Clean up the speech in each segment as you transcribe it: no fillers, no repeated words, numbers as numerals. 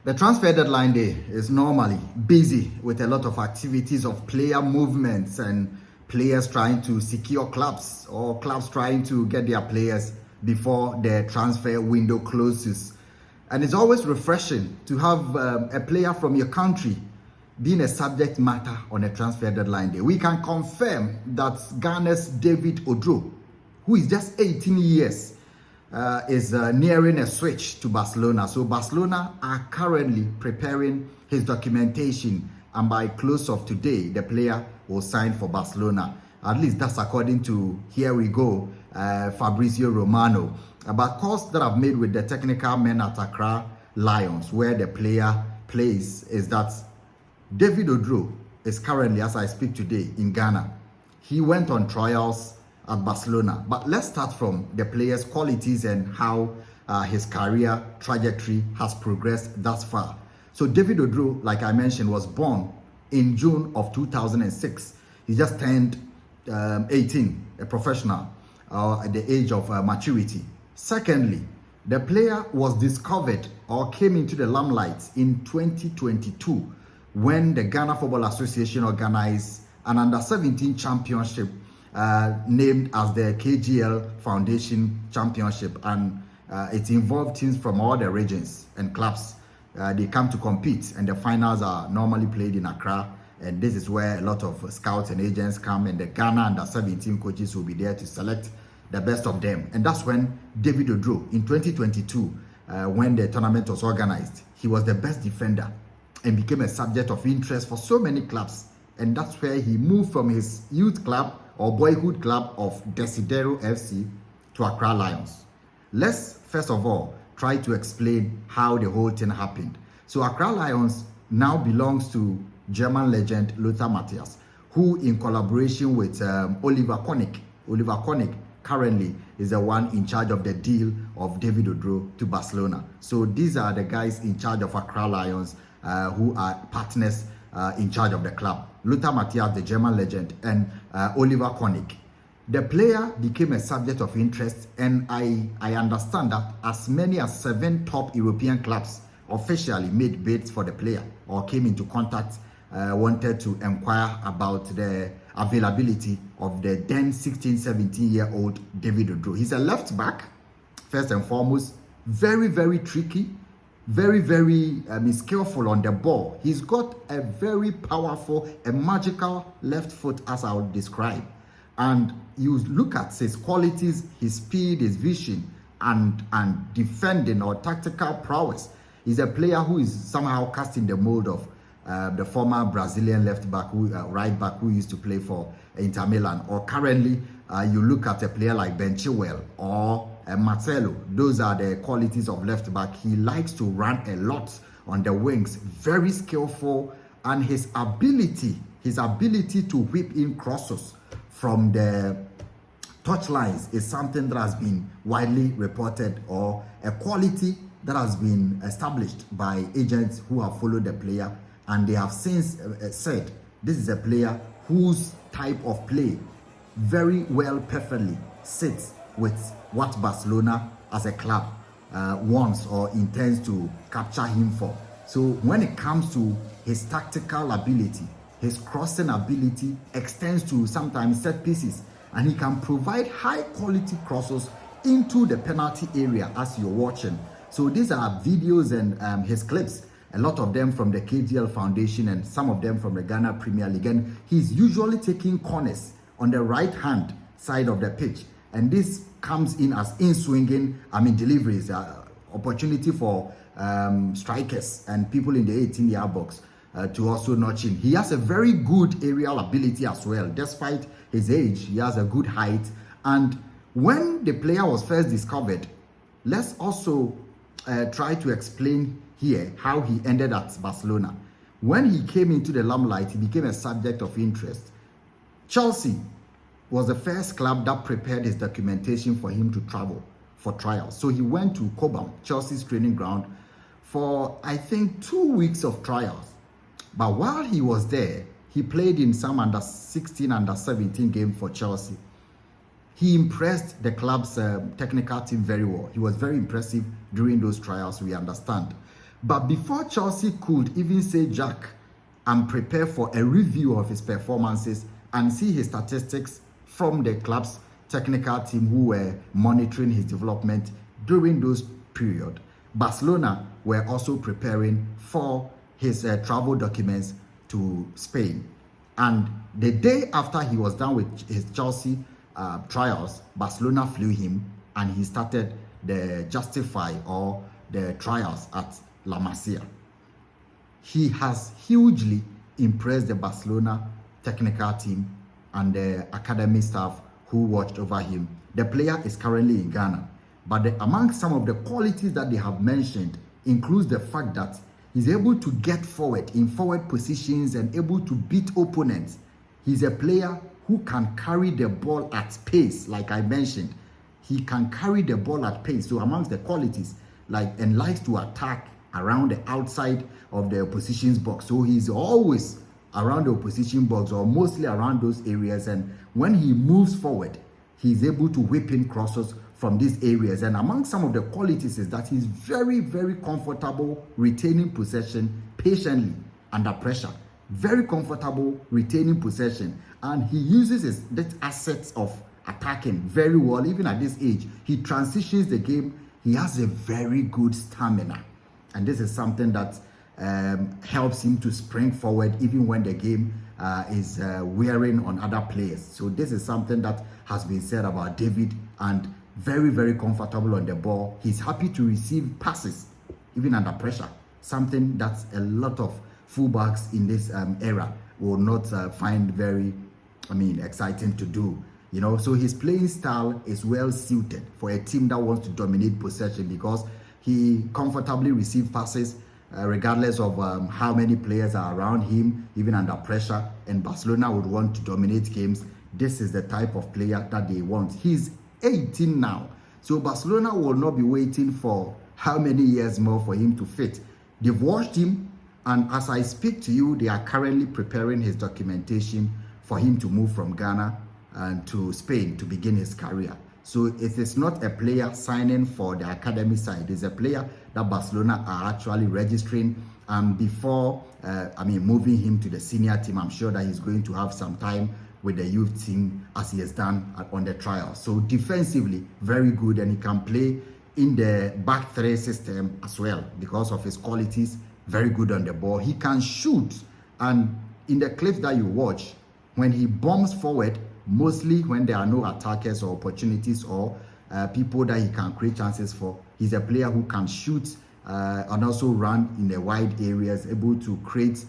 The transfer deadline day is normally busy with a lot of activities of player movements and players trying to secure clubs or clubs trying to get their players before the transfer window closes. And it's always refreshing to have a player from your country being a subject matter on a transfer deadline day. We can confirm that Ghana's David Oduro, who is just 18 years, is nearing a switch to Barcelona. So Barcelona are currently preparing his documentation, and by close of today, the player will sign for Barcelona. At least that's according to Here We Go, Fabrizio Romano. But calls that I've made with the technical men at Accra Lions, where the player plays, is that David Oduro is currently, as I speak today, in Ghana. He went on trials at Barcelona. But let's start from the player's qualities and how his career trajectory has progressed thus far. So David Oduro, like I mentioned, was born in June of 2006. He just turned 18, a professional at the age of maturity. Secondly, the player was discovered or came into the limelight in 2022 when the Ghana Football Association organized an under-17 championship named as the KGL Foundation Championship, and it involved teams from all the regions and clubs. They come to compete, and the finals are normally played in Accra, and this is where a lot of scouts and agents come, and the Ghana under-17 coaches will be there to select the best of them. And that's when David Oduro, in 2022, when the tournament was organized, he was the best defender and became a subject of interest for so many clubs. And that's where he moved from his youth club or boyhood club of Desidero FC to Accra Lions. Let's first of all try to explain how the whole thing happened. So Accra Lions now belongs to German legend Lothar Matthäus, who in collaboration with Oliver Koenig currently is the one in charge of the deal of David Oduro to Barcelona. So these are the guys in charge of Accra Lions who are partners in charge of the club. Lothar Matthäus, the German legend, and Oliver Koenig. The player became a subject of interest, and I understand that as many as 7 top European clubs officially made bids for the player or came into contact, wanted to inquire about the availability of the then 16-17-year-old David Oduro. He's a left back, first and foremost, very, very tricky, very skillful on the ball. He's got a very powerful, a magical left foot, as I would describe. And you look at his qualities, his speed, his vision, and defending or tactical prowess. He's a player who is somehow cast in the mold of the former Brazilian left back, right back, who used to play for Inter Milan. Or currently, you look at a player like Ben Chilwell or Marcelo. Those are the qualities of left back. He likes to run a lot on the wings, very skillful, and his ability to whip in crosses from the touch lines is something that has been widely reported, or a quality that has been established by agents who have followed the player, and they have since said this is a player whose type of play very well, perfectly sits with what Barcelona as a club wants or intends to capture him for. So when it comes to his tactical ability, his crossing ability extends to sometimes set pieces, and he can provide high quality crosses into the penalty area as you're watching. So these are videos and his clips, a lot of them from the KGL Foundation and some of them from the Ghana Premier League. And he's usually taking corners on the right hand side of the pitch, and this comes in as in-swinging, deliveries, opportunity for strikers and people in the 18-yard box to also notch in. He has a very good aerial ability as well. Despite his age, he has a good height. And when the player was first discovered, let's also try to explain here how he ended at Barcelona. When he came into the limelight, he became a subject of interest. Chelsea was the first club that prepared his documentation for him to travel for trials. So he went to Cobham, Chelsea's training ground, for I think 2 weeks of trials. But while he was there, he played in some under-16, under-17 games for Chelsea. He impressed the club's technical team very well. He was very impressive during those trials, we understand. But before Chelsea could even say Jack and prepare for a review of his performances and see his statistics from the club's technical team who were monitoring his development during those period, Barcelona were also preparing for his travel documents to Spain. And the day after he was done with his Chelsea trials, Barcelona flew him and he started the Justify or the trials at La Masia. He has hugely impressed the Barcelona technical team and the academy staff who watched over him. The player is currently in Ghana, but among some of the qualities that they have mentioned includes the fact that he's able to get forward in forward positions and able to beat opponents. He's a player who can carry the ball at pace, like I mentioned. He can carry the ball at pace. So amongst the qualities, and likes to attack around the outside of the opposition's box. So he's always around the opposition box or mostly around those areas. And when he moves forward, he's able to whip in crosses from these areas. And among some of the qualities is that he's very, very comfortable retaining possession patiently under pressure. Very comfortable retaining possession. And he uses his assets of attacking very well. Even at this age, he transitions the game. He has a very good stamina. And this is something that helps him to spring forward even when the game is wearing on other players. So this is something that has been said about David, and very, very comfortable on the ball. He's happy to receive passes even under pressure, something that a lot of fullbacks in this era will not find very, exciting to do. So his playing style is well suited for a team that wants to dominate possession, because he comfortably receives passes regardless of how many players are around him, even under pressure. And Barcelona would want to dominate games. This is the type of player that they want. He's 18 now, so Barcelona will not be waiting for how many years more for him to fit. They've watched him, and as I speak to you, they are currently preparing his documentation for him to move from Ghana and to Spain to begin his career. So it is not a player signing for the academy side. It's a player that Barcelona are actually registering. Before moving him to the senior team, I'm sure that he's going to have some time with the youth team as he has done on the trial. So defensively, very good, and he can play in the back three system as well because of his qualities. Very good on the ball. He can shoot, and in the clips that you watch, when he bombs forward, mostly when there are no attackers or opportunities or people that he can create chances for, he's a player who can shoot and also run in the wide areas, able to create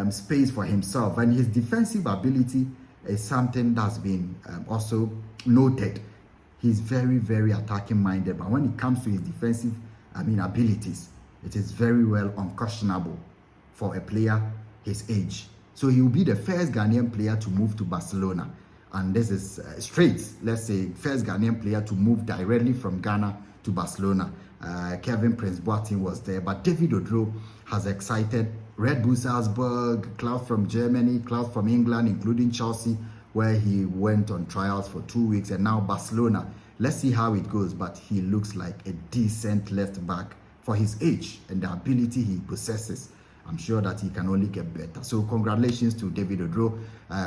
space for himself. And his defensive ability is something that's been also noted. He's very, very attacking minded, but when it comes to his defensive abilities, it is very well unquestionable for a player his age. So he will be the first Ghanaian player to move to Barcelona. And this is straight, let's say, first Ghanaian player to move directly from Ghana to Barcelona. Kevin Prince Boateng was there, but David Oduro has excited Red Bull Salzburg, clubs from Germany, clubs from England, including Chelsea, where he went on trials for 2 weeks, and now Barcelona. Let's see how it goes, but he looks like a decent left back for his age and the ability he possesses. I'm sure that he can only get better. So congratulations to David Oduro,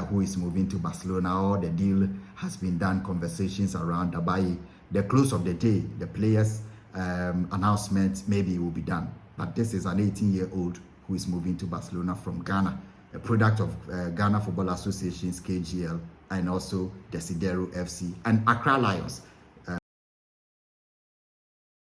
who is moving to Barcelona. All the deal has been done. Conversations around by the close of the day, the players' announcement maybe will be done. But this is an 18-year-old who is moving to Barcelona from Ghana, a product of Ghana Football Association's KGL, and also Desidero FC and Accra Lions.